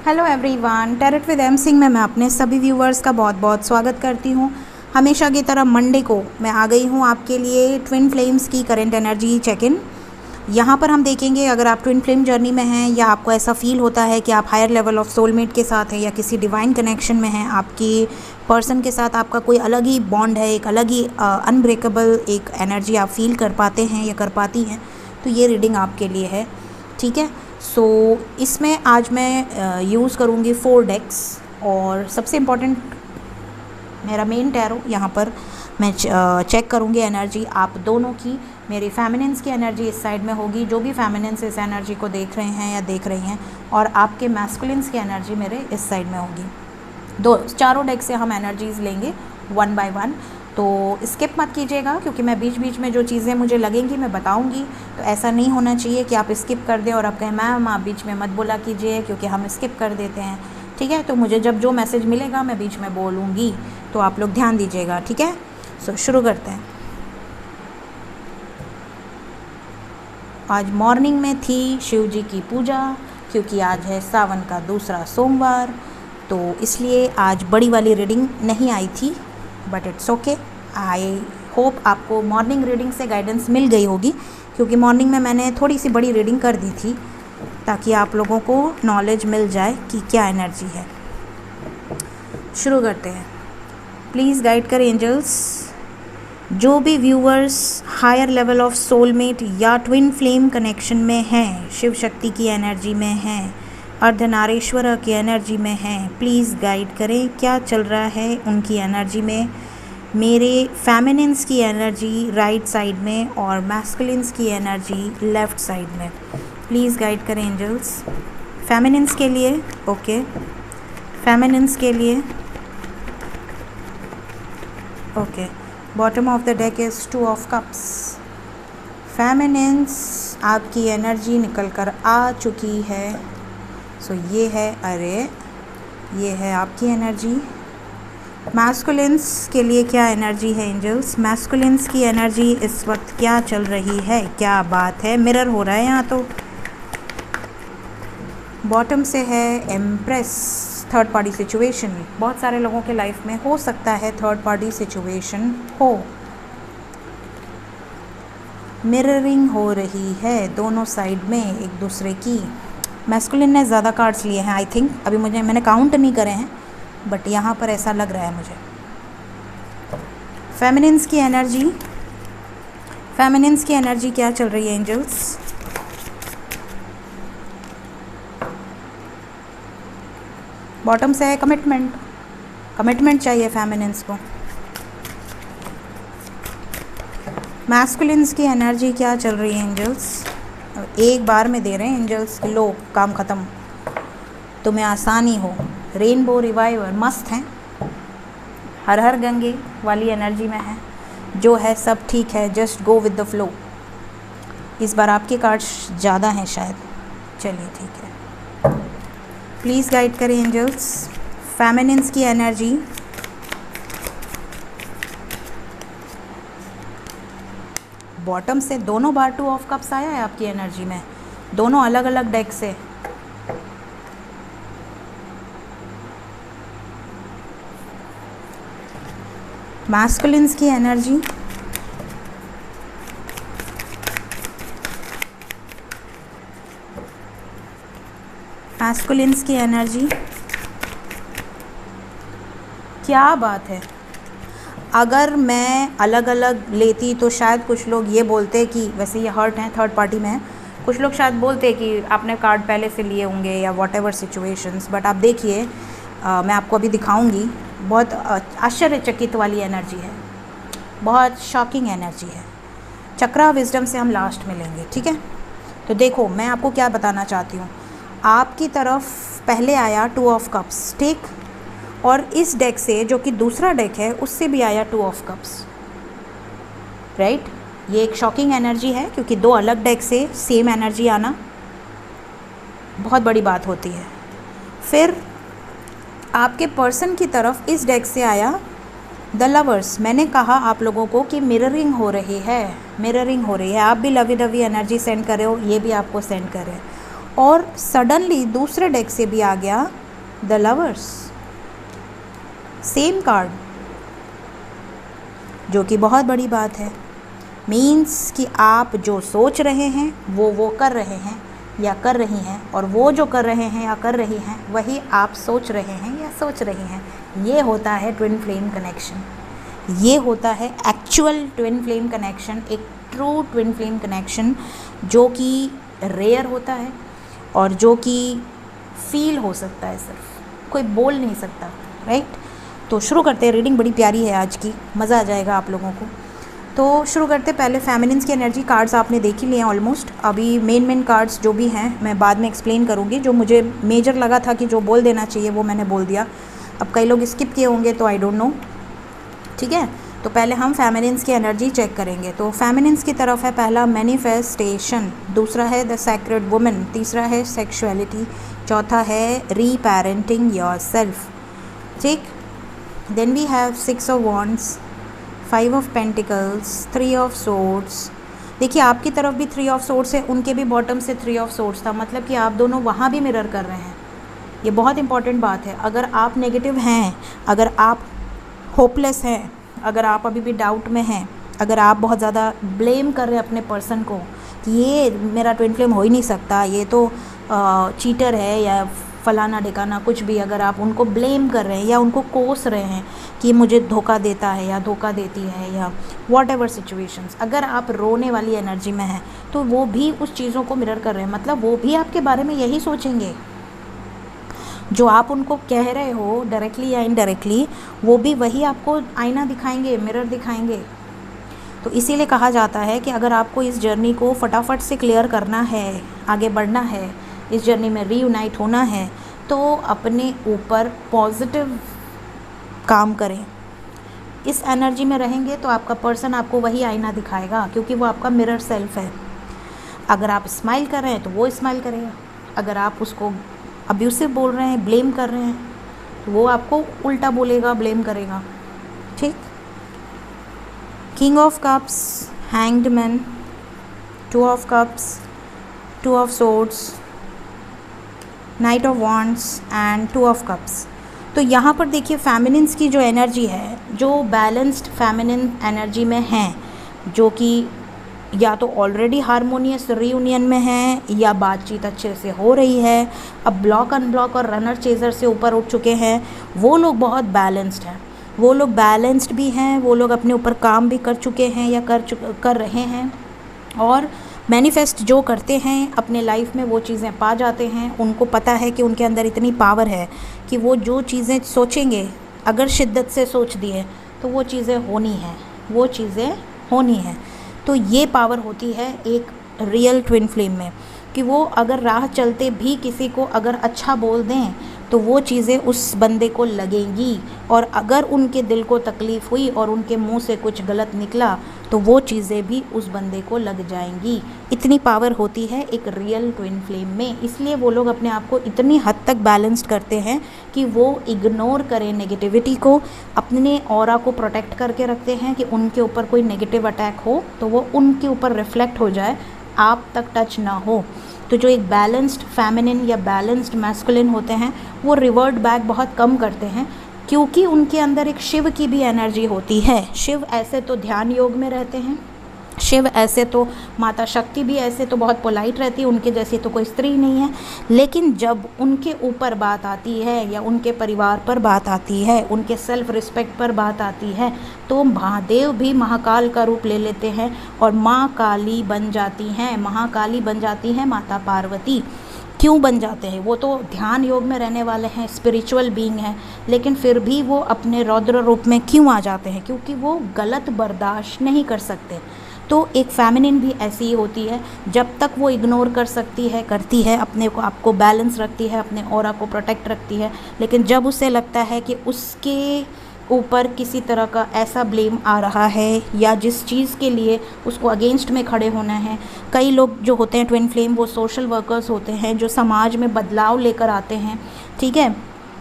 Hello everyone, tarot with M Singh में मैं अपने सभी व्यूवर्स का बहुत बहुत स्वागत करती हूँ। हमेशा की तरह मंडे को मैं आ गई हूँ आपके लिए ट्विन फ्लेम्स की करंट एनर्जी चेक इन। यहाँ पर हम देखेंगे अगर आप ट्विन फ्लेम जर्नी में हैं या आपको ऐसा फील होता है कि आप हायर लेवल ऑफ सोलमेट के साथ हैं या किसी डिवाइन कनेक्शन में हैं, आपकी पर्सन के साथ आपका कोई अलग ही बॉन्ड है, एक अलग ही अनब्रेकेबल एक एनर्जी आप फील कर पाते हैं या कर पाती हैं, तो ये रीडिंग आपके लिए है। ठीक है, सो इसमें आज मैं यूज़ करूँगी 4 डेक्स और सबसे इम्पॉर्टेंट मेरा मेन टैरो यहाँ पर मैं चेक करूँगी एनर्जी आप दोनों की। मेरी फेमिनिन्स की एनर्जी इस साइड में होगी, जो भी फेमिनिन्स इस एनर्जी को देख रहे हैं या देख रही हैं, और आपके मैस्कुलिन्स की एनर्जी मेरे इस साइड में होगी। चारों डेक से हम एनर्जीज़ लेंगे 1 बाय 1, तो स्किप मत कीजिएगा क्योंकि मैं बीच बीच में जो चीज़ें मुझे लगेंगी मैं बताऊंगी। तो ऐसा नहीं होना चाहिए कि आप स्किप कर दें और आप कहें मैम आप बीच में मत बोला कीजिए, क्योंकि हम स्किप कर देते हैं। ठीक है, तो मुझे जब जो मैसेज मिलेगा मैं बीच में बोलूँगी, तो आप लोग ध्यान दीजिएगा। ठीक है, सो शुरू करते हैं। आज मॉर्निंग में थी शिव जी की पूजा, क्योंकि आज है सावन का दूसरा सोमवार, तो इसलिए आज बड़ी वाली रीडिंग नहीं आई थी, but it's okay. I hope आपको मॉर्निंग रीडिंग से गाइडेंस मिल गई होगी, क्योंकि मॉर्निंग में मैंने थोड़ी सी बड़ी रीडिंग कर दी थी ताकि आप लोगों को नॉलेज मिल जाए कि क्या एनर्जी है। शुरू करते हैं। प्लीज़ गाइड करें एंजल्स। जो भी viewers higher level of soulmate या ट्विन फ्लेम कनेक्शन में हैं, शिव शक्ति की एनर्जी में हैं, अर्धनारीश्वर की एनर्जी में हैं, प्लीज़ गाइड करें क्या चल रहा है उनकी एनर्जी में। मेरे फेमिनिन्स की एनर्जी राइट साइड में और मैस्कुलिन्स की एनर्जी लेफ़्ट साइड में, प्लीज़ गाइड करें एंजल्स। फेमिनिन्स के लिए ओके, फेमिनिन्स के लिए okay. Bottom of the deck is 2 of cups. Feminines आपकी एनर्जी निकल कर आ चुकी है। सो ये है, अरे ये है आपकी एनर्जी। मैस्कुलिन्स के लिए क्या एनर्जी है एंजल्स? मैस्कुलिन्स की एनर्जी इस वक्त क्या चल रही है? क्या बात है, मिरर हो रहा है यहाँ तो। बॉटम से है एम्प्रेस, थर्ड पार्टी सिचुएशन। बहुत सारे लोगों के लाइफ में हो सकता है थर्ड पार्टी सिचुएशन हो। मिररिंग हो रही है दोनों साइड में एक दूसरे की। मैस्कुलिन ने ज़्यादा कार्ड्स लिए हैं आई थिंक, अभी मैंने काउंट नहीं करे हैं, बट यहाँ पर ऐसा लग रहा है मुझे। फेमिनिन्स की एनर्जी, फेमिनिन्स की एनर्जी क्या चल रही है एंजल्स? बॉटम से है कमिटमेंट, कमिटमेंट चाहिए फेमिनिन्स को। मैस्कुलिन्स की एनर्जी क्या चल रही है एंजल्स? एक बार में दे रहे हैं एंजल्स, लो काम ख़त्म, तुम्हें आसानी हो। रेनबो रिवाइवर मस्त हैं, हर हर गंगे वाली एनर्जी में है, जो है सब ठीक है, just go with the flow. इस बार आपके कार्ड्स ज़्यादा हैं शायद, चलिए ठीक है। प्लीज़ गाइड करें एंजल्स। फेमिनिन्स की एनर्जी, बॉटम से दोनों बार 2 ऑफ कप्स आया है आपकी एनर्जी में, दोनों अलग अलग डेक से। मैस्कुलिन्स की एनर्जी, मैस्कुलिन्स की एनर्जी, क्या बात है। अगर मैं अलग अलग लेती तो शायद कुछ लोग ये बोलते कि वैसे ये हर्ट हैं, थर्ड पार्टी में हैं, कुछ लोग शायद बोलते कि आपने कार्ड पहले से लिए होंगे या वॉट एवर सिचुएशंस, बट आप देखिए मैं आपको अभी दिखाऊंगी। बहुत आश्चर्यचकित वाली एनर्जी है, बहुत शॉकिंग एनर्जी है। चक्रा विजडम से हम लास्ट में लेंगे, ठीक है। तो देखो मैं आपको क्या बताना चाहती हूँ, आपकी तरफ पहले आया 2 ऑफ कप्स, ठीक, और इस डेक से जो कि दूसरा डेक है उससे भी आया 2 ऑफ कप्स, राइट। ये एक शॉकिंग एनर्जी है, क्योंकि 2 अलग डेक से सेम एनर्जी आना बहुत बड़ी बात होती है। फिर आपके पर्सन की तरफ इस डेक से आया द लवर्स। मैंने कहा आप लोगों को कि मिररिंग हो रही है, मिररिंग हो रही है। आप भी लवी डवी एनर्जी सेंड कर रहे हो, ये भी आपको सेंड कर रहे हैं। और सडनली दूसरे डेक से भी आ गया द लवर्स, सेम कार्ड, जो कि बहुत बड़ी बात है। मीन्स कि आप जो सोच रहे हैं वो कर रहे हैं या कर रही हैं, और वो जो कर रहे हैं या कर रही हैं वही आप सोच रहे हैं या सोच रही हैं। ये होता है ट्विन फ्लेम कनेक्शन, ये होता है एक्चुअल ट्विन फ्लेम कनेक्शन, एक ट्रू ट्विन फ्लेम कनेक्शन जो कि रेयर होता है और जो कि फील हो सकता है, सिर्फ कोई बोल नहीं सकता, राइट। तो शुरू करते हैं। रीडिंग बड़ी प्यारी है आज की, मज़ा आ जाएगा आप लोगों को। तो शुरू करते पहले फेमिनिन्स की एनर्जी कार्ड्स आपने देख ही लिए हैं ऑलमोस्ट। अभी मेन कार्ड्स जो भी हैं मैं बाद में एक्सप्लेन करूँगी। जो मुझे मेजर लगा था कि जो बोल देना चाहिए वो मैंने बोल दिया। अब कई लोग स्किप किए होंगे तो आई डोंट नो, ठीक है। तो पहले हम फेमिनिन्स की एनर्जी चेक करेंगे। तो फेमिनिन्स की तरफ है पहला मैनिफेस्टेशन, दूसरा है द सैक्रेड वुमन, तीसरा है सेक्सुअलिटी, चौथा है रीपेरेंटिंग योरसेल्फ, ठीक। Then we have 6 of wands, 5 of pentacles, 3 of swords. देखिए आपकी तरफ भी 3 ऑफ सोर्ड्स है, उनके भी बॉटम से 3 ऑफ सोर्ड्स था, मतलब कि आप दोनों वहाँ भी मिरर कर रहे हैं। ये बहुत इंपॉर्टेंट बात है। अगर आप नेगेटिव हैं, अगर आप होपलेस हैं, अगर आप अभी भी डाउट में हैं, अगर आप बहुत ज़्यादा ब्लेम कर रहे हैं अपने पर्सन को कि ये मेरा ट्विन फ्लेम हो ही नहीं सकता, ये तो चीटर है या फलाना ढिकाना कुछ भी, अगर आप उनको ब्लेम कर रहे हैं या उनको कोस रहे हैं कि मुझे धोखा देता है या धोखा देती है या वॉट एवर सिचुएशंस, अगर आप रोने वाली एनर्जी में हैं तो वो भी उस चीज़ों को मिरर कर रहे हैं। मतलब वो भी आपके बारे में यही सोचेंगे जो आप उनको कह रहे हो, डायरेक्टली या इनडायरेक्टली, वो भी वही आपको आईना दिखाएंगे, मिरर दिखाएंगे। तो इसीलिए कहा जाता है कि अगर आपको इस जर्नी को फटाफट से क्लियर करना है, आगे बढ़ना है, इस जर्नी में रीयूनाइट होना है, तो अपने ऊपर पॉजिटिव काम करें। इस एनर्जी में रहेंगे तो आपका पर्सन आपको वही आईना दिखाएगा, क्योंकि वो आपका मिरर सेल्फ है। अगर आप स्माइल कर रहे हैं तो वो स्माइल करेगा, अगर आप उसको अब्यूसिव बोल रहे हैं, ब्लेम कर रहे हैं, तो वो आपको उल्टा बोलेगा, ब्लेम करेगा, ठीक। King of cups, hanged man, 2 of cups, 2 of swords, night of wands and 2 of cups. तो यहाँ पर देखिए फेमिनिन्स की जो एनर्जी है, जो बैलेंस्ड फेमिनिन एनर्जी में हैं, जो कि या तो ऑलरेडी हारमोनियस रीयूनियन में है या बातचीत अच्छे से हो रही है, अब ब्लॉक अनब्लॉक और रनर चेजर से ऊपर उठ चुके हैं, वो लोग बहुत बैलेंस्ड हैं। वो लोग बैलेंस्ड भी हैं, वो लोग अपने ऊपर काम भी कर चुके हैं या कर रहे हैं, और मैनिफेस्ट जो करते हैं अपने लाइफ में वो चीज़ें पा जाते हैं। उनको पता है कि उनके अंदर इतनी पावर है कि वो जो चीज़ें सोचेंगे, अगर शिद्दत से सोच दिए तो वो चीज़ें होनी हैं, वो चीज़ें होनी हैं। तो ये पावर होती है एक रियल ट्विन फ्लेम में, कि वो अगर राह चलते भी किसी को अगर अच्छा बोल दें तो वो चीज़ें उस बंदे को लगेंगी, और अगर उनके दिल को तकलीफ़ हुई और उनके मुंह से कुछ गलत निकला तो वो चीज़ें भी उस बंदे को लग जाएंगी। इतनी पावर होती है एक रियल ट्विन फ्लेम में। इसलिए वो लोग अपने आप को इतनी हद तक बैलेंस्ड करते हैं कि वो इग्नोर करें नेगेटिविटी को, अपने ऑरा को प्रोटेक्ट करके रखते हैं कि उनके ऊपर कोई नेगेटिव अटैक हो तो वो उनके ऊपर रिफ्लेक्ट हो जाए, आप तक टच ना हो। तो जो एक बैलेंस्ड फेमिनिन या बैलेंस्ड मैस्कुलिन होते हैं वो रिवर्ट बैक बहुत कम करते हैं, क्योंकि उनके अंदर एक शिव की भी एनर्जी होती है। शिव ऐसे तो ध्यान योग में रहते हैं, शिव ऐसे तो, माता शक्ति भी ऐसे तो बहुत पोलाइट रहती है, उनके जैसी तो कोई स्त्री नहीं है, लेकिन जब उनके ऊपर बात आती है या उनके परिवार पर बात आती है, उनके सेल्फ रिस्पेक्ट पर बात आती है, तो महादेव भी महाकाल का रूप ले लेते हैं और माँ काली बन जाती हैं, महाकाली बन जाती हैं माता पार्वती। क्यों बन जाते हैं? वो तो ध्यान योग में रहने वाले हैं, स्पिरिचुअल बीइंग हैं, लेकिन फिर भी वो अपने रौद्र रूप में क्यों आ जाते हैं? क्योंकि वो गलत बर्दाश्त नहीं कर सकते। तो एक फेमिनिन भी ऐसी ही होती है, जब तक वो इग्नोर कर सकती है, करती है, अपने को आपको बैलेंस रखती है, अपने ऑरा को प्रोटेक्ट रखती है, लेकिन जब उसे लगता है कि उसके ऊपर किसी तरह का ऐसा ब्लेम आ रहा है या जिस चीज़ के लिए उसको अगेंस्ट में खड़े होना है, कई लोग जो होते हैं ट्विन फ्लेम वो सोशल वर्कर्स होते हैं जो समाज में बदलाव लेकर आते हैं, ठीक है।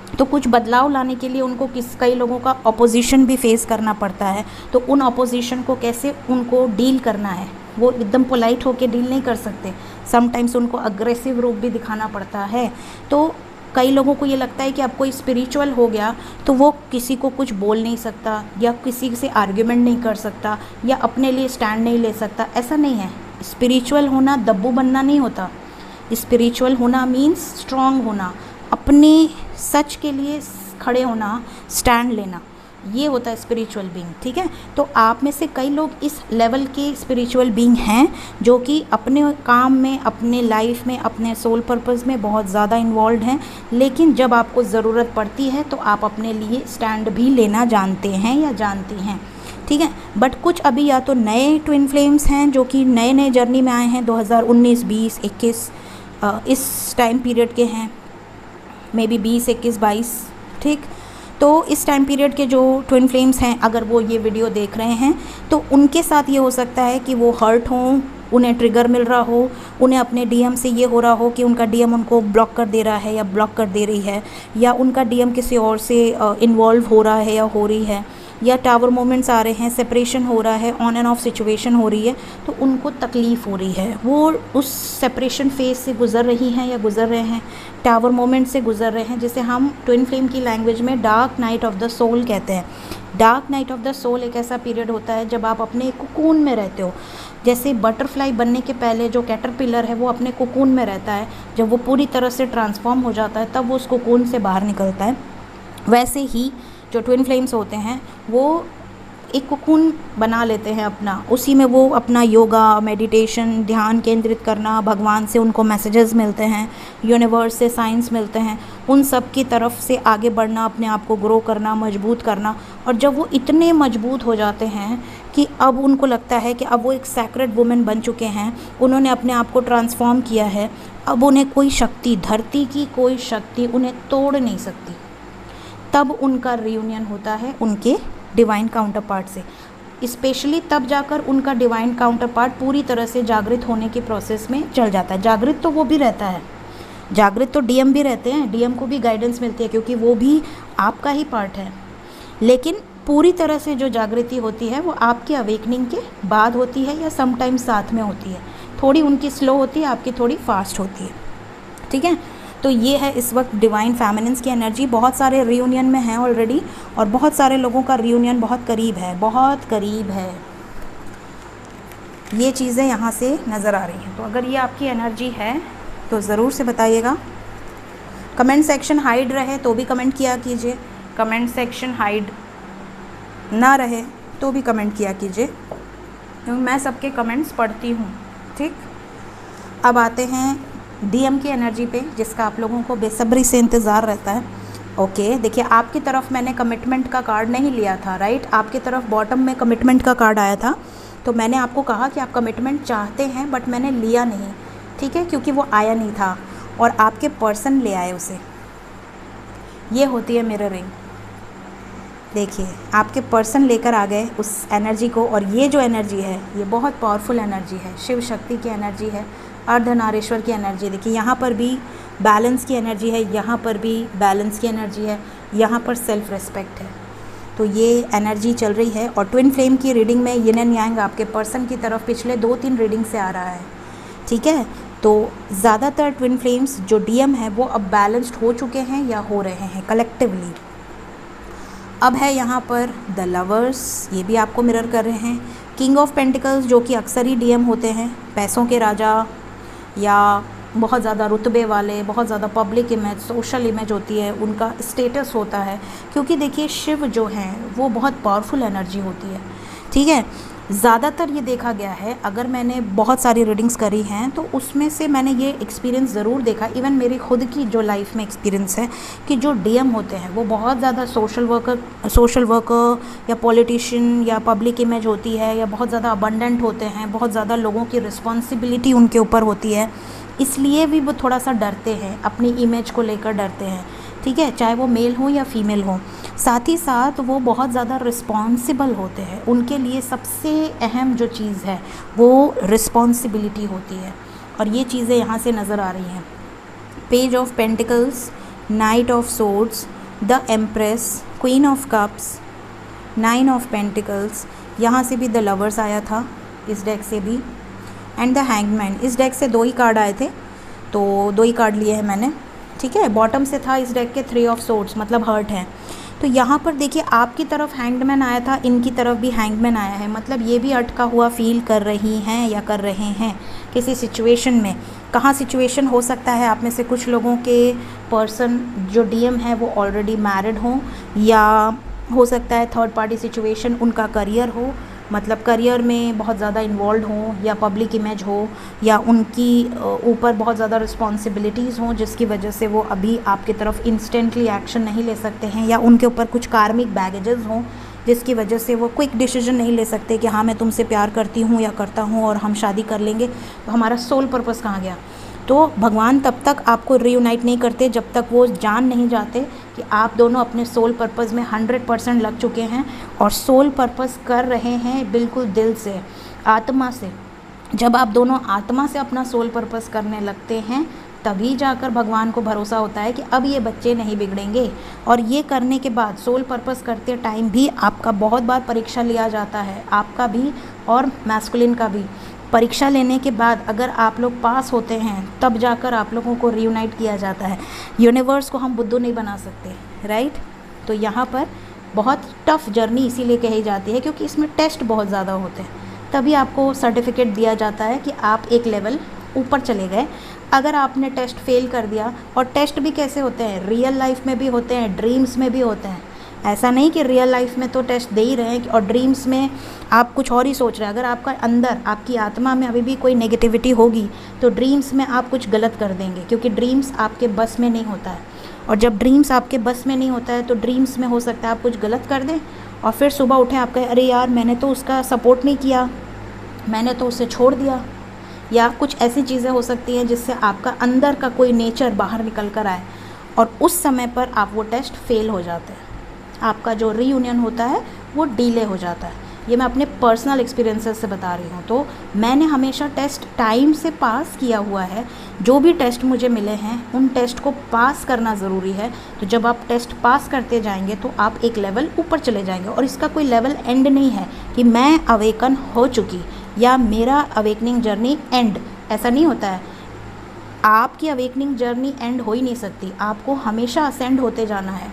तो कुछ बदलाव लाने के लिए उनको कई लोगों का अपोजिशन भी फेस करना पड़ता है, तो उन अपोजिशन को कैसे उनको डील करना है वो एकदम पोलाइट होके डील नहीं कर सकते, समटाइम्स उनको अग्रेसिव रूप भी दिखाना पड़ता है। तो कई लोगों को ये लगता है कि अब कोई स्पिरिचुअल हो गया तो वो किसी को कुछ बोल नहीं सकता या किसी से आर्ग्यूमेंट नहीं कर सकता या अपने लिए स्टैंड नहीं ले सकता। ऐसा नहीं है। स्पिरिचुअल होना दब्बू बनना नहीं होता। स्पिरिचुअल होना मीन्स स्ट्रांग होना, अपने सच के लिए खड़े होना, स्टैंड लेना, ये होता है स्पिरिचुअल बीइंग। ठीक है, तो आप में से कई लोग इस लेवल के स्पिरिचुअल बीइंग हैं जो कि अपने काम में, अपने लाइफ में, अपने सोल पर्पस में बहुत ज़्यादा इन्वॉल्व हैं, लेकिन जब आपको ज़रूरत पड़ती है तो आप अपने लिए स्टैंड भी लेना जानते हैं या जानती हैं। ठीक है, बट कुछ अभी या तो नए ट्विन फ्लेम्स हैं जो कि नए नए जर्नी में आए हैं, 2019, 20, 21 इस टाइम पीरियड के हैं, मे बी 20, 21, 22। ठीक, तो इस टाइम पीरियड के जो ट्विन फ्लेम्स हैं, अगर वो ये वीडियो देख रहे हैं तो उनके साथ ये हो सकता है कि वो हर्ट हों, उन्हें ट्रिगर मिल रहा हो, उन्हें अपने डीएम से ये हो रहा हो कि उनका डीएम उनको ब्लॉक कर दे रहा है या ब्लॉक कर दे रही है, या उनका डीएम किसी और से इन्वॉल्व हो रहा है या हो रही है, या टावर मोमेंट्स आ रहे हैं, सेपरेशन हो रहा है, ऑन एंड ऑफ सिचुएशन हो रही है, तो उनको तकलीफ़ हो रही है, वो उस सेपरेशन फेज से गुज़र रही हैं या गुज़र रहे हैं, टावर मोमेंट से गुज़र रहे हैं, जिसे हम ट्विन फ्लेम की लैंग्वेज में dark night of the soul कहते हैं। Dark night of the soul एक ऐसा पीरियड होता है जब आप अपने कोकून में रहते हो। जैसे बटरफ्लाई बनने के पहले जो कैटरपिलर है वो अपने कोकून में रहता है, जब वो पूरी तरह से ट्रांसफॉर्म हो जाता है तब वो उस कोकून से बाहर निकलता है। वैसे ही जो ट्विन फ्लेम्स होते हैं वो एक कोकून बना लेते हैं अपना, उसी में वो अपना योगा, मेडिटेशन, ध्यान केंद्रित करना, भगवान से उनको मैसेजेस मिलते हैं, यूनिवर्स से साइंस मिलते हैं, उन सब की तरफ से आगे बढ़ना, अपने आप को ग्रो करना, मजबूत करना। और जब वो इतने मजबूत हो जाते हैं कि अब उनको लगता है कि अब वो एक सैक्रेड वुमेन बन चुके हैं, उन्होंने अपने आप को ट्रांसफॉर्म किया है, अब उन्हें कोई शक्ति, धरती की कोई शक्ति उन्हें तोड़ नहीं सकती, तब उनका रियूनियन होता है उनके डिवाइन काउंटर पार्ट से। स्पेशली तब जाकर उनका डिवाइन काउंटर पार्ट पूरी तरह से जागृत होने के प्रोसेस में चल जाता है। जागृत तो वो भी रहता है, जागृत तो डीएम भी रहते हैं, डीएम को भी गाइडेंस मिलती है क्योंकि वो भी आपका ही पार्ट है, लेकिन पूरी तरह से जो जागृति होती है वो आपकी अवेकनिंग के बाद होती है या समटाइम्स साथ में होती है। थोड़ी उनकी स्लो होती है, आपकी थोड़ी फास्ट होती है। ठीक है, तो ये है इस वक्त डिवाइन फेमिनिन्स की एनर्जी। बहुत सारे रियूनियन में हैं ऑलरेडी और बहुत सारे लोगों का रियूनियन बहुत करीब है, बहुत करीब है। ये चीज़ें यहाँ से नज़र आ रही हैं। तो अगर ये आपकी एनर्जी है तो ज़रूर से बताइएगा। कमेंट सेक्शन हाइड रहे तो भी कमेंट किया कीजिए, कमेंट सेक्शन हाइड ना रहे तो भी कमेंट किया कीजिए, क्योंकि मैं सबके कमेंट्स पढ़ती हूँ। ठीक, अब आते हैं डीएम की एनर्जी पे, जिसका आप लोगों को बेसब्री से इंतज़ार रहता है। ओके, देखिए आपकी तरफ मैंने कमिटमेंट का कार्ड नहीं लिया था, राइट। आपकी तरफ बॉटम में कमिटमेंट का कार्ड आया था, तो मैंने आपको कहा कि आप कमिटमेंट चाहते हैं बट मैंने लिया नहीं। ठीक है, क्योंकि वो आया नहीं था और आपके पर्सन ले आए उसे। ये होती है मिररिंग। देखिए आपके पर्सन लेकर आ गए उस एनर्जी को, और ये जो एनर्जी है ये बहुत पावरफुल एनर्जी है, शिव शक्ति की एनर्जी है, अर्धनारीश्वर की एनर्जी। देखिए यहाँ पर भी बैलेंस की एनर्जी है, यहाँ पर भी बैलेंस की एनर्जी है, यहाँ पर सेल्फ रिस्पेक्ट है। तो ये एनर्जी चल रही है। और ट्विन फ्लेम की रीडिंग में यिन एंड यांग आपके पर्सन की तरफ पिछले 2-3 रीडिंग से आ रहा है। ठीक है, तो ज़्यादातर ट्विन फ्लेम्स जो डीएम है वो अब बैलेंस्ड हो चुके हैं या हो रहे हैं कलेक्टिवली। अब है यहाँ पर द लवर्स, ये भी आपको मिरर कर रहे हैं। किंग ऑफ पेंटिकल्स जो कि अक्सर ही डीएम होते हैं, पैसों के राजा या बहुत ज़्यादा रुतबे वाले, बहुत ज़्यादा पब्लिक इमेज, सोशल इमेज होती है, उनका स्टेटस होता है। क्योंकि देखिए शिव जो हैं वो बहुत पावरफुल एनर्जी होती है। ठीक है, ज़्यादातर ये देखा गया है, अगर मैंने बहुत सारी रीडिंग्स करी हैं तो उसमें से मैंने ये एक्सपीरियंस ज़रूर देखा, इवन मेरी खुद की जो लाइफ में एक्सपीरियंस है, कि जो डीएम होते हैं वो बहुत ज़्यादा सोशल वर्कर या पॉलिटिशियन या पब्लिक इमेज होती है, या बहुत ज़्यादा अबंडेंट होते हैं, बहुत ज़्यादा लोगों की रिस्पॉन्सिबिलिटी उनके ऊपर होती है, इसलिए भी वो थोड़ा सा डरते हैं, अपनी इमेज को लेकर डरते हैं। ठीक है, चाहे वो मेल हो या फीमेल हो। साथ ही साथ वो बहुत ज़्यादा रिस्पॉन्सिबल होते हैं, उनके लिए सबसे अहम जो चीज़ है वो रिस्पॉन्सिबिलिटी होती है। और ये चीज़ें यहाँ से नज़र आ रही हैं। Page of pentacles, night of swords, the empress, queen of cups, 9 of pentacles, यहाँ से भी द लवर्स आया था इस डेक से भी। And the hangman. इस डेक से 2 ही कार्ड आए थे, तो 2 ही कार्ड लिए हैं मैंने, ठीक है। बॉटम से था इस डेक के 3 ऑफ सोर्ड्स, मतलब हर्ट है। तो यहाँ पर देखिए आपकी तरफ हैंगमैन आया था, इनकी तरफ भी हैंगमैन आया है, मतलब ये भी अटका हुआ फील कर रही हैं या कर रहे हैं किसी सिचुएशन में। कहाँ सिचुएशन हो सकता है, आप में से कुछ लोगों के पर्सन जो डीएम है वो ऑलरेडी मैरिड हों, या हो सकता है थर्ड पार्टी सिचुएशन उनका करियर हो, मतलब करियर में बहुत ज़्यादा इन्वॉल्व हों, या पब्लिक इमेज हो, या उनकी ऊपर बहुत ज़्यादा रिस्पॉन्सिबिलिटीज़ हों जिसकी वजह से वो अभी आपकी तरफ इंस्टेंटली एक्शन नहीं ले सकते हैं, या उनके ऊपर कुछ कार्मिक बैगेजेस हों जिसकी वजह से वो क्विक डिसीजन नहीं ले सकते कि हाँ मैं तुमसे प्यार करती हूँ या करता हूँ और हम शादी कर लेंगे। तो हमारा सोल पर्पस कहाँ गया? तो भगवान तब तक आपको रीयूनाइट नहीं करते जब तक वो जान नहीं जाते कि आप दोनों अपने सोल पर्पस में 100% लग चुके हैं, और सोल पर्पस कर रहे हैं बिल्कुल दिल से, आत्मा से। जब आप दोनों आत्मा से अपना सोल पर्पस करने लगते हैं तभी जाकर भगवान को भरोसा होता है कि अब ये बच्चे नहीं बिगड़ेंगे। और ये करने के बाद सोल पर्पस करते टाइम भी आपका बहुत बार परीक्षा लिया जाता है, आपका भी और मैस्कुलिन का भी। परीक्षा लेने के बाद अगर आप लोग पास होते हैं तब जाकर आप लोगों को रीयूनाइट किया जाता है। यूनिवर्स को हम बुद्धू नहीं बना सकते, राइट। तो यहाँ पर बहुत टफ़ जर्नी इसीलिए कही जाती है क्योंकि इसमें टेस्ट बहुत ज़्यादा होते हैं, तभी आपको सर्टिफिकेट दिया जाता है कि आप एक लेवल ऊपर चले गए। अगर आपने टेस्ट फेल कर दिया, और टेस्ट भी कैसे होते हैं, रियल लाइफ में भी होते हैं, ड्रीम्स में भी होते हैं। ऐसा नहीं कि रियल लाइफ में तो टेस्ट दे ही रहे हैं और ड्रीम्स में आप कुछ और ही सोच रहे हैं। अगर आपका अंदर, आपकी आत्मा में अभी भी कोई नेगेटिविटी होगी तो ड्रीम्स में आप कुछ गलत कर देंगे, क्योंकि ड्रीम्स आपके बस में नहीं होता है। और जब ड्रीम्स आपके बस में नहीं होता है तो ड्रीम्स में हो सकता है आप कुछ गलत कर दें, और फिर सुबह उठें आप कहें अरे यार मैंने तो उसका सपोर्ट नहीं किया, मैंने तो उसे छोड़ दिया। या कुछ ऐसी चीज़ें हो सकती हैं जिससे आपका अंदर का कोई नेचर बाहर निकल कर आए, और उस समय पर आप वो टेस्ट फेल हो जाते हैं। आपका जो रीयूनियन होता है वो डिले हो जाता है। ये मैं अपने पर्सनल एक्सपीरियंसेस से बता रही हूँ। तो मैंने हमेशा टेस्ट टाइम से पास किया हुआ है। जो भी टेस्ट मुझे मिले हैं उन टेस्ट को पास करना ज़रूरी है। तो जब आप टेस्ट पास करते जाएंगे तो आप एक लेवल ऊपर चले जाएंगे, और इसका कोई लेवल एंड नहीं है कि मैं अवेकन हो चुकी या मेरा अवेकनिंग जर्नी एंड, ऐसा नहीं होता है। आपकी अवेकनिंग जर्नी एंड हो ही नहीं सकती, आपको हमेशा असेंड होते जाना है।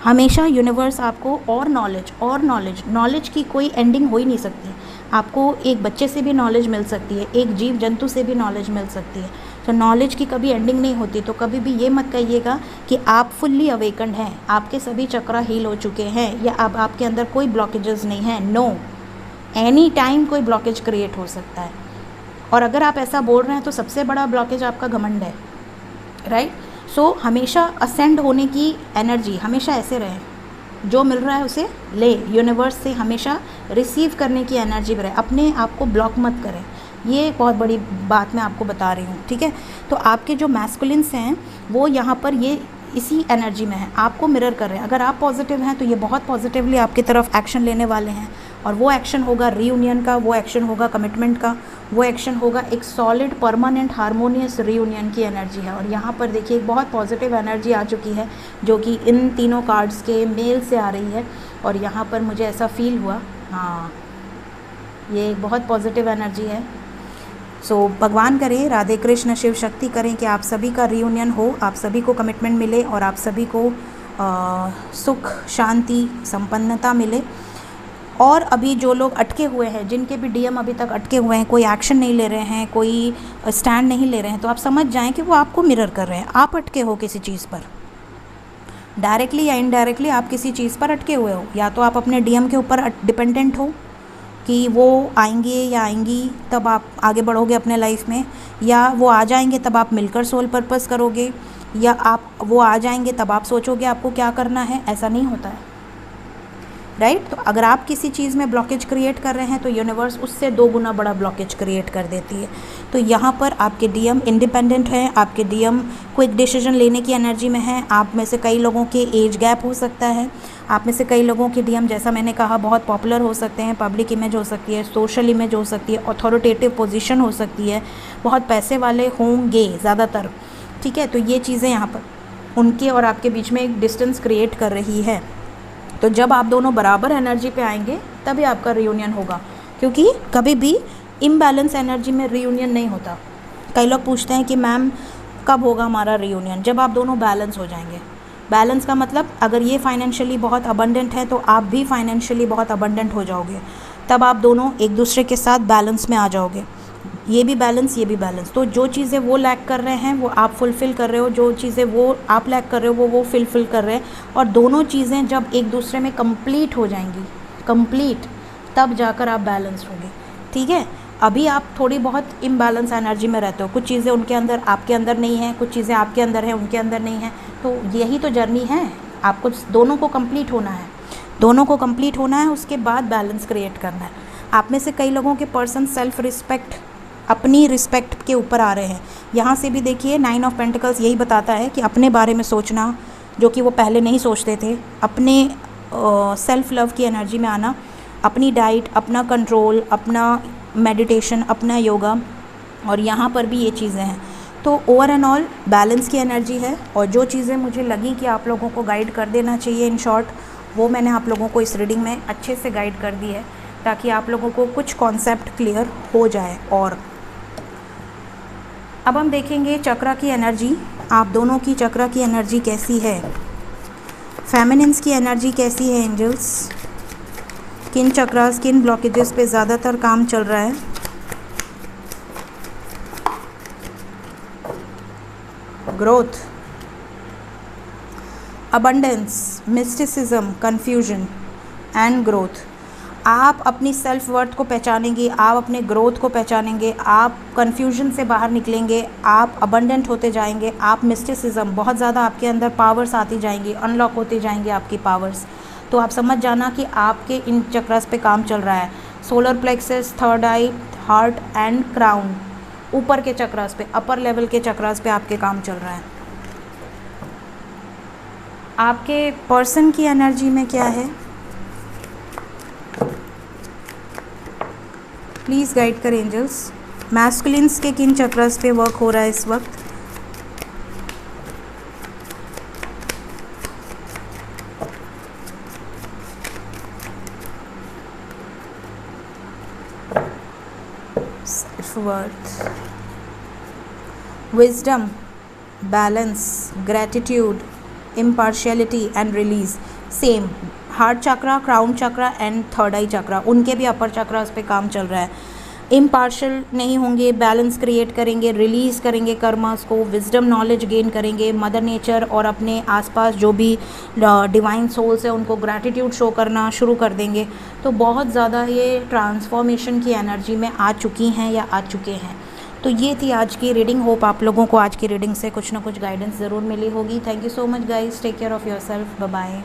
हमेशा यूनिवर्स आपको और नॉलेज की कोई एंडिंग हो ही नहीं सकती। आपको एक बच्चे से भी नॉलेज मिल सकती है, एक जीव जंतु से भी नॉलेज मिल सकती है। तो नॉलेज की कभी एंडिंग नहीं होती। तो कभी भी ये मत कहिएगा कि आप फुल्ली अवेकन्ड हैं, आपके सभी चक्रा हील हो चुके हैं, या अब आपके अंदर कोई ब्लॉकेजेस नहीं हैं। नो, एनी टाइम कोई ब्लॉकेज क्रिएट हो सकता है। और अगर आप ऐसा बोल रहे हैं तो सबसे बड़ा ब्लॉकेज आपका घमंड है, राइट। सो हमेशा असेंड होने की एनर्जी, हमेशा ऐसे रहे, जो मिल रहा है उसे ले, यूनिवर्स से हमेशा रिसीव करने की एनर्जी रहे, अपने आप को ब्लॉक मत करें। ये बहुत बड़ी बात मैं आपको बता रही हूँ, ठीक है। तो आपके जो मैस्कुलिन्स हैं वो यहाँ पर ये इसी एनर्जी में है, आपको मिरर कर रहे हैं। अगर आप पॉजिटिव हैं तो ये बहुत पॉजिटिवली आपकी तरफ एक्शन लेने वाले हैं, और वो एक्शन होगा रीयूनियन का, वो एक्शन होगा कमिटमेंट का, वो एक्शन होगा एक सॉलिड परमानेंट हारमोनियस रीयूनियन की एनर्जी है। और यहाँ पर देखिए एक बहुत पॉजिटिव एनर्जी आ चुकी है जो कि इन तीनों कार्ड्स के मेल से आ रही है, और यहाँ पर मुझे ऐसा फील हुआ, हाँ ये एक बहुत पॉजिटिव एनर्जी है। सो भगवान करे, राधे कृष्ण शिव शक्ति करें कि आप सभी का रीयूनियन हो, आप सभी को कमिटमेंट मिले, और आप सभी को सुख शांति संपन्नता मिले। और अभी जो लोग अटके हुए हैं, जिनके भी डीएम अभी तक अटके हुए हैं, कोई एक्शन नहीं ले रहे हैं, कोई स्टैंड नहीं ले रहे हैं, तो आप समझ जाएं कि वो आपको मिरर कर रहे हैं। आप अटके हो किसी चीज़ पर, डायरेक्टली या इनडायरेक्टली आप किसी चीज़ पर अटके हुए हो। या तो आप अपने डीएम के ऊपर डिपेंडेंट हो कि वो आएंगे या आएंगी तब आप आगे बढ़ोगे अपने लाइफ में, या वो आ जाएंगे तब आप मिलकर सोल पर्पस करोगे, या वो आ जाएंगे तब आप सोचोगे आपको क्या करना है। ऐसा नहीं होता है, राइट। तो अगर आप किसी चीज़ में ब्लॉकेज क्रिएट कर रहे हैं तो यूनिवर्स उससे 2 गुना बड़ा ब्लॉकेज क्रिएट कर देती है। तो यहाँ पर आपके डीएम इंडिपेंडेंट हैं, आपके डीएम क्विक डिसीजन लेने की एनर्जी में हैं। आप में से कई लोगों के एज गैप हो सकता है, आप में से कई लोगों के डीएम, जैसा मैंने कहा, बहुत पॉपुलर हो सकते हैं, पब्लिक इमेज हो सकती है, सोशल इमेज हो सकती है, अथॉरिटेटिव पोजीशन हो सकती है, बहुत पैसे वाले होंगे ज़्यादातर, ठीक है। तो ये चीज़ें यहाँ पर उनके और आपके बीच में एक डिस्टेंस क्रिएट कर रही है। तो जब आप दोनों बराबर एनर्जी पे आएंगे तभी आपका रियूनियन होगा, क्योंकि कभी भी इम्बैलेंस एनर्जी में रीयूनियन नहीं होता। कई लोग पूछते हैं कि मैम कब होगा हमारा रीयूनियन? जब आप दोनों बैलेंस हो जाएंगे। बैलेंस का मतलब अगर ये फाइनेंशियली बहुत अबंडेंट है तो आप भी फाइनेंशियली बहुत अबंडेंट हो जाओगे, तब आप दोनों एक दूसरे के साथ बैलेंस में आ जाओगे। ये भी बैलेंस, ये भी बैलेंस। तो जो चीज़ें वो लैक कर रहे हैं वो आप फुलफ़िल कर रहे हो, जो चीज़ें वो आप लैक कर रहे हो वो फुलफ़िल कर रहे हैं, और दोनों चीज़ें जब एक दूसरे में कंप्लीट हो जाएंगी, कंप्लीट, तब जाकर आप बैलेंस होंगे। ठीक है, अभी आप थोड़ी बहुत इम्बैलेंस एनर्जी में रहते हो, कुछ चीज़ें उनके अंदर आपके अंदर नहीं है, कुछ चीज़ें आपके अंदर हैं उनके अंदर नहीं है। तो यही तो जर्नी है, आपको दोनों को कंप्लीट होना है, दोनों को कंप्लीट होना है, उसके बाद बैलेंस क्रिएट करना है। आप में से कई लोगों के पर्सन सेल्फ रिस्पेक्ट, अपनी रिस्पेक्ट के ऊपर आ रहे हैं। यहाँ से भी देखिए 9 ऑफ पेंटिकल्स यही बताता है कि अपने बारे में सोचना, जो कि वो पहले नहीं सोचते थे, अपने सेल्फ लव की एनर्जी में आना, अपनी डाइट, अपना कंट्रोल, अपना मेडिटेशन, अपना योगा, और यहाँ पर भी ये चीज़ें हैं। तो ओवर एंड ऑल बैलेंस की एनर्जी है, और जो चीज़ें मुझे लगी कि आप लोगों को गाइड कर देना चाहिए इन शॉर्ट, वो मैंने आप लोगों को इस रीडिंग में अच्छे से गाइड कर दी है, ताकि आप लोगों को कुछ कॉन्सेप्ट क्लियर हो जाए। और अब हम देखेंगे चक्रा की एनर्जी, आप दोनों की चक्रा की एनर्जी कैसी है, फेमिनिन्स की एनर्जी कैसी है एंजल्स, किन चक्रास, किन ब्लॉकेजेस पे ज़्यादातर काम चल रहा है। Growth, abundance, mysticism, confusion and growth. आप अपनी सेल्फ वर्थ को पहचानेंगे, आप अपने ग्रोथ को पहचानेंगे, आप कन्फ्यूजन से बाहर निकलेंगे, आप अबंडेंट होते जाएंगे, आप मिस्टिसिज्म, बहुत ज़्यादा आपके अंदर पावर्स आती जाएंगी, अनलॉक होते जाएंगे आपकी पावर्स। तो आप समझ जाना कि आपके इन चक्रास पे काम चल रहा है। Solar plexus, third I, heart and crown, ऊपर के चक्रास पे, अपर लेवल के चक्रास पे आपके काम चल रहा है। आपके पर्सन की एनर्जी में क्या है, प्लीज़ गाइड करें एंजल्स। मैस्कुलिन्स के किन चक्रास पे वर्क हो रहा है इस वक्त। self-worth, wisdom, balance, gratitude, impartiality and release। Same heart chakra, crown chakra and third eye chakra, उनके भी अपर चक्रा पे काम चल रहा है। इम्पार्शियल नहीं होंगे, बैलेंस क्रिएट करेंगे, रिलीज़ करेंगे कर्मास को, विजडम नॉलेज गेन करेंगे, मदर नेचर और अपने आसपास जो भी डिवाइन सोल्स है उनको ग्रैटिट्यूड शो करना शुरू कर देंगे। तो बहुत ज़्यादा ये ट्रांसफॉर्मेशन की एनर्जी में आ चुकी हैं या आ चुके हैं। तो ये थी आज की रीडिंग। होप आप लोगों को आज की रीडिंग से कुछ ना कुछ गाइडेंस ज़रूर मिली होगी। Thank you so much guys, take care of yourself, bye bye.